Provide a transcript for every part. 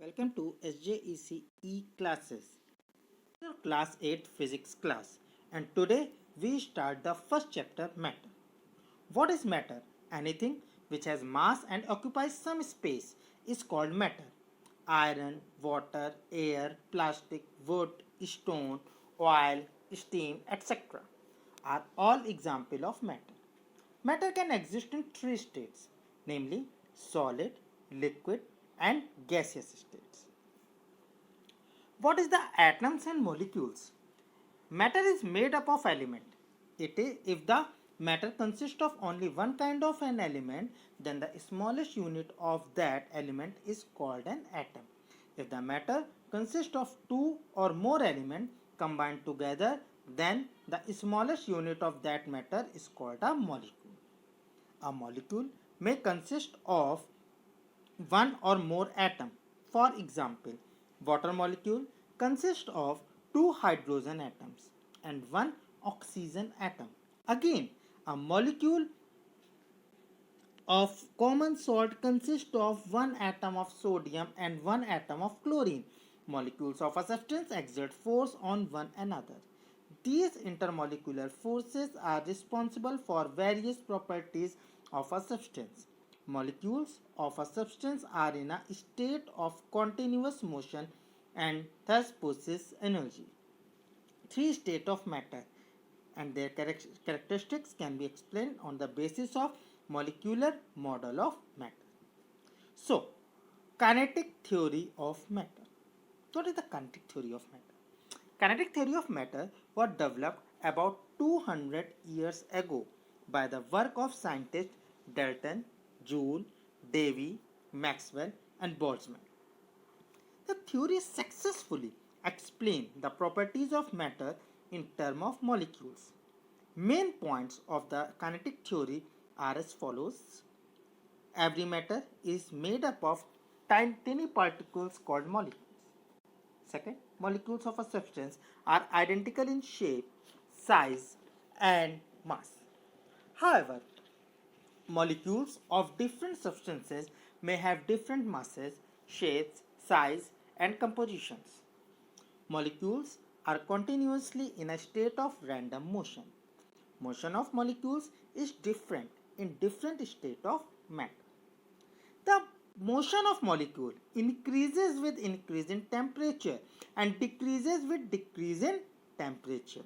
Welcome to SJEC classes. Our class 8 physics class, and today we start the first chapter, matter. What is matter? Anything which has mass and occupies some space is called matter. Iron, water, air, plastic, wood, stone, oil, steam, etc. are all examples of matter. Matter can exist in three states, namely solid, liquid, and gaseous states. What is the atoms and molecules? Matter is made up of element. It is if the matter consists of only one kind of an element, then the smallest unit of that element is called an atom. If the matter consists of two or more elements combined together, then the smallest unit of that matter is called a molecule. A molecule may consist of one or more atoms. For example, water molecule consists of two hydrogen atoms and one oxygen atom. Again, a molecule of common salt consists of one atom of sodium and one atom of chlorine. Molecules of a substance exert force on one another. These intermolecular forces are responsible for various properties of a substance. Molecules of a substance are in a state of continuous motion and thus possess energy. Three states of matter and their characteristics can be explained on the basis of molecular model of matter. So, kinetic theory of matter. What is the kinetic theory of matter? Kinetic theory of matter was developed about 200 years ago by the work of scientists Dalton, Joule, Davy, Maxwell, and Boltzmann. The theory successfully explains the properties of matter in terms of molecules. Main points of the kinetic theory are as follows. Every matter is made up of tiny particles called molecules. Second, molecules of a substance are identical in shape, size, and mass. However, molecules of different substances may have different masses, shapes, size, and compositions. Molecules are continuously in a state of random motion. Motion of molecules is different in different state of matter. The motion of molecule increases with increase in temperature and decreases with decrease in temperature.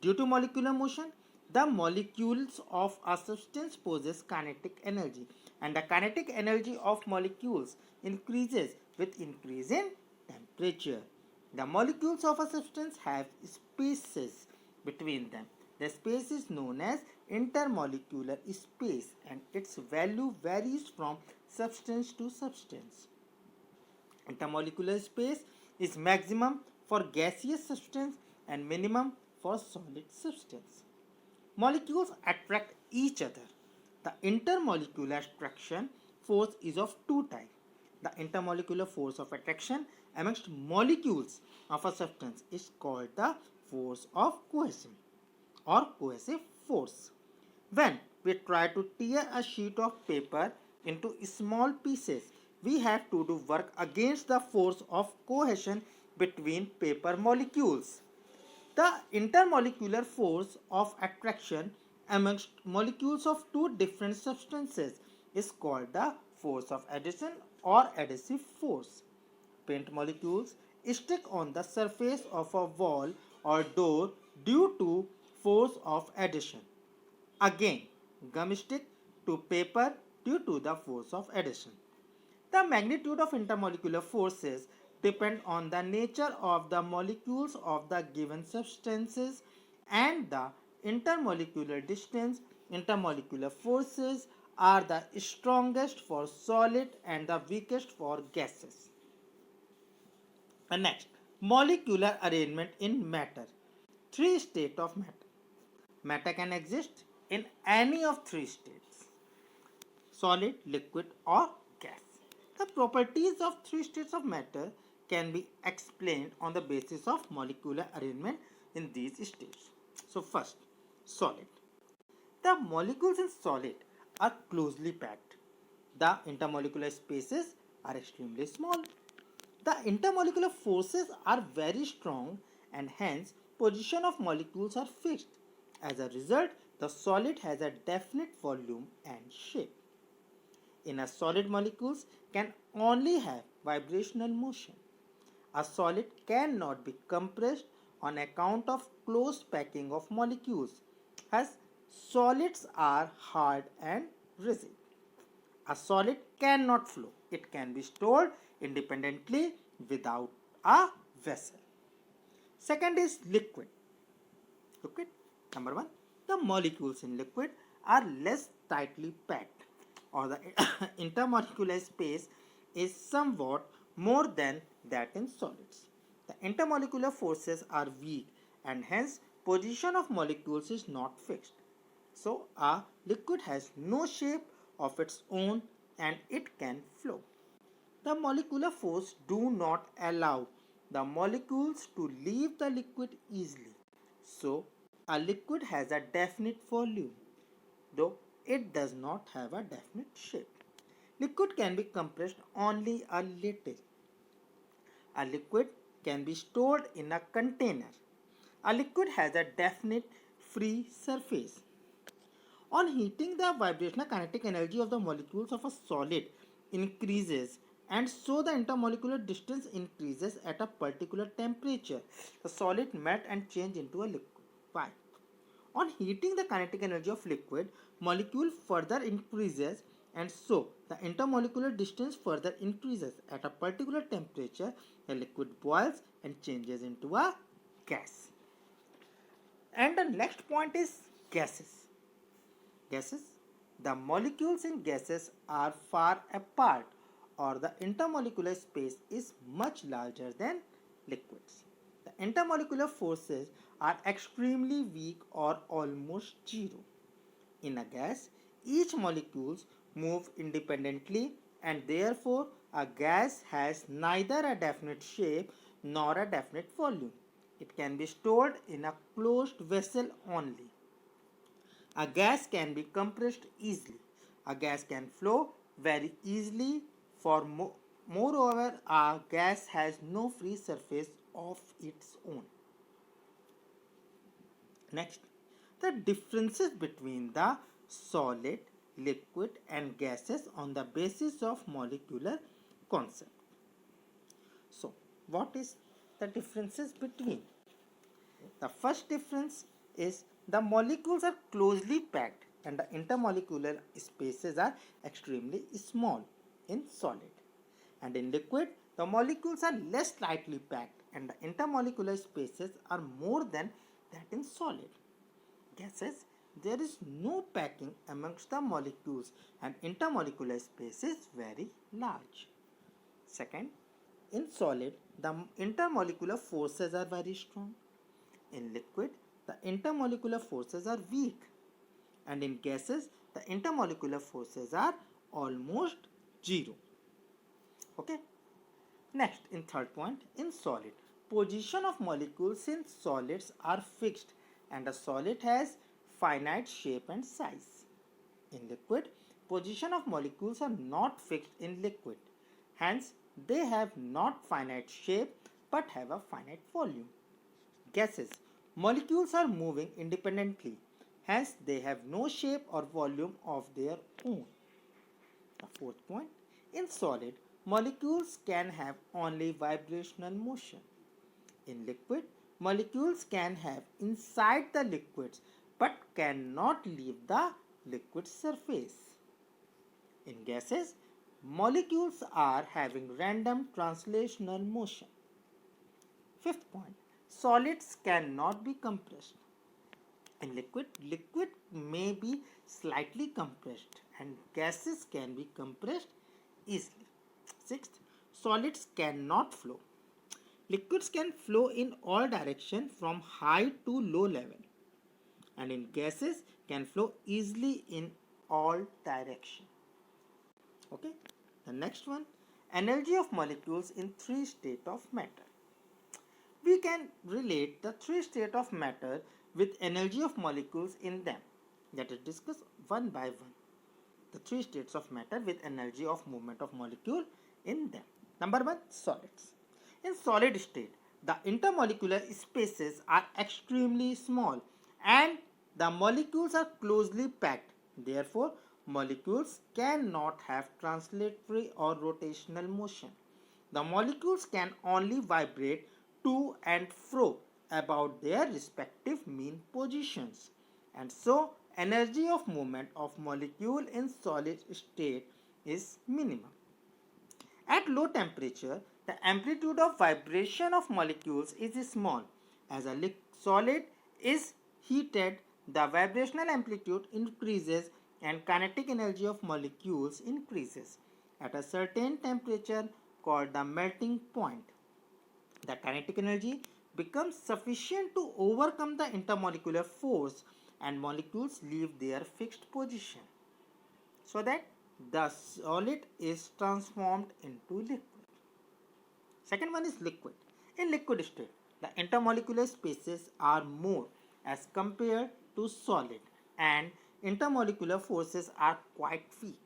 Due to molecular motion, the molecules of a substance possess kinetic energy, and the kinetic energy of molecules increases with increase in temperature. The molecules of a substance have spaces between them. The space is known as intermolecular space, and its value varies from substance to substance. Intermolecular space is maximum for gaseous substance and minimum for solid substance. Molecules attract each other. The intermolecular attraction force is of two types. The intermolecular force of attraction amongst molecules of a substance is called the force of cohesion or cohesive force. When we try to tear a sheet of paper into small pieces, we have to do work against the force of cohesion between paper molecules. The intermolecular force of attraction amongst molecules of two different substances is called the force of adhesion or adhesive force. Paint molecules stick on the surface of a wall or door due to force of adhesion. Again, gum stick to paper due to the force of adhesion. The magnitude of intermolecular forces depend on the nature of the molecules of the given substances and the intermolecular distance. Intermolecular forces are the strongest for solid and the weakest for gases. And next, molecular arrangement in matter. Three states of matter. Matter can exist in any of three states: solid, liquid, or gas. The properties of three states of matter can be explained on the basis of molecular arrangement in these states. So first, solid. The molecules in solid are closely packed. The intermolecular spaces are extremely small. The intermolecular forces are very strong and hence position of molecules are fixed. As a result, the solid has a definite volume and shape. In a solid, molecules can only have vibrational motion. A solid cannot be compressed on account of close packing of molecules, as solids are hard and rigid. A solid cannot flow. It can be stored independently without a vessel. Second is liquid. Liquid. Number one, the molecules in liquid are less tightly packed, or the intermolecular space is somewhat more than that in solids. The intermolecular forces are weak and hence position of molecules is not fixed. So a liquid has no shape of its own and it can flow. The molecular force do not allow the molecules to leave the liquid easily. So a liquid has a definite volume, though it does not have a definite shape. Liquid can be compressed only a little. A liquid can be stored in a container. A liquid has a definite free surface. On heating, the vibrational kinetic energy of the molecules of a solid increases, and so the intermolecular distance increases at a particular temperature. The solid melt and change into a liquid. Why? On heating, the kinetic energy of liquid molecule further increases, and so the intermolecular distance further increases. At a particular temperature, the liquid boils and changes into a gas. And the next point is gases. Gases. The molecules in gases are far apart, or the intermolecular space is much larger than liquids. The intermolecular forces are extremely weak or almost zero. In a gas, each molecules move independently and therefore a gas has neither a definite shape nor a definite volume. It can be stored in a closed vessel only. A gas can be compressed easily. A gas can flow very easily. Moreover, a gas has no free surface of its own. Next, the differences between the solid, liquid and gases on the basis of molecular concept. So, what is the differences between? The first difference is the molecules are closely packed and the intermolecular spaces are extremely small in solid. And in liquid, the molecules are less tightly packed and the intermolecular spaces are more than that in solid. Gases, there is no packing amongst the molecules and intermolecular space is very large. Second, in solid, the intermolecular forces are very strong. In liquid, the intermolecular forces are weak, and in gases, the intermolecular forces are almost zero. Okay. Next, in third point, in solid, position of molecules in solids are fixed, and a solid has finite shape and size. In liquid, position of molecules are not fixed in liquid. Hence, they have not finite shape but have a finite volume. Gases. Molecules are moving independently, hence they have no shape or volume of their own. The fourth point, in solid, molecules can have only vibrational motion. In liquid, molecules can have inside the liquids but cannot leave the liquid surface. In gases, molecules are having random translational motion. Fifth point, solids cannot be compressed. In liquid, liquid may be slightly compressed and gases can be compressed easily. Sixth, solids cannot flow. Liquids can flow in all directions from high to low level, and in gases can flow easily in all directions. Okay, the next one, energy of molecules in three states of matter. We can relate the three states of matter with energy of molecules in them. Let us discuss one by one. The three states of matter with energy of movement of molecule in them. Number one, solids. In solid state, the intermolecular spaces are extremely small and the molecules are closely packed. Therefore, molecules cannot have translatory or rotational motion. The molecules can only vibrate to and fro about their respective mean positions. And so, energy of movement of molecule in solid state is minimum. At low temperature, the amplitude of vibration of molecules is small. As a solid is heated, the vibrational amplitude increases and kinetic energy of molecules increases. At a certain temperature called the melting point, the kinetic energy becomes sufficient to overcome the intermolecular force and molecules leave their fixed position so that the solid is transformed into liquid. Second one is liquid. In liquid state, the intermolecular spaces are more as compared to solid and intermolecular forces are quite weak.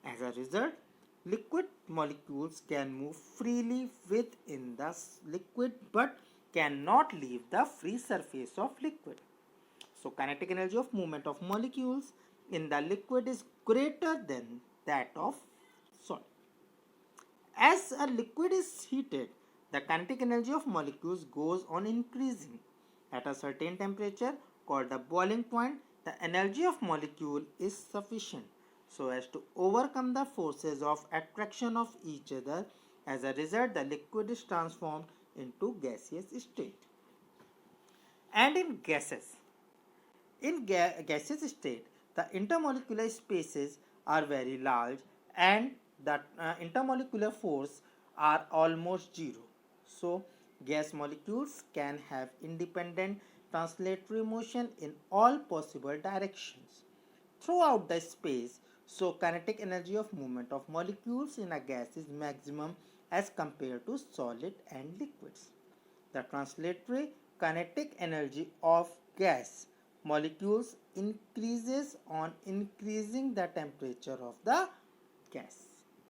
As a result, liquid molecules can move freely within the liquid but cannot leave the free surface of liquid. So kinetic energy of movement of molecules in the liquid is greater than that of solid. As a liquid is heated, the kinetic energy of molecules goes on increasing. At a certain temperature called the boiling point, the energy of molecule is sufficient so as to overcome the forces of attraction of each other. As a result, the liquid is transformed into gaseous state. And in gases, in gaseous state, the intermolecular spaces are very large and the intermolecular force are almost zero. So, gas molecules can have independent translatory motion in all possible directions throughout the space. So, kinetic energy of movement of molecules in a gas is maximum as compared to solid and liquids. The translatory kinetic energy of gas molecules increases on increasing the temperature of the gas.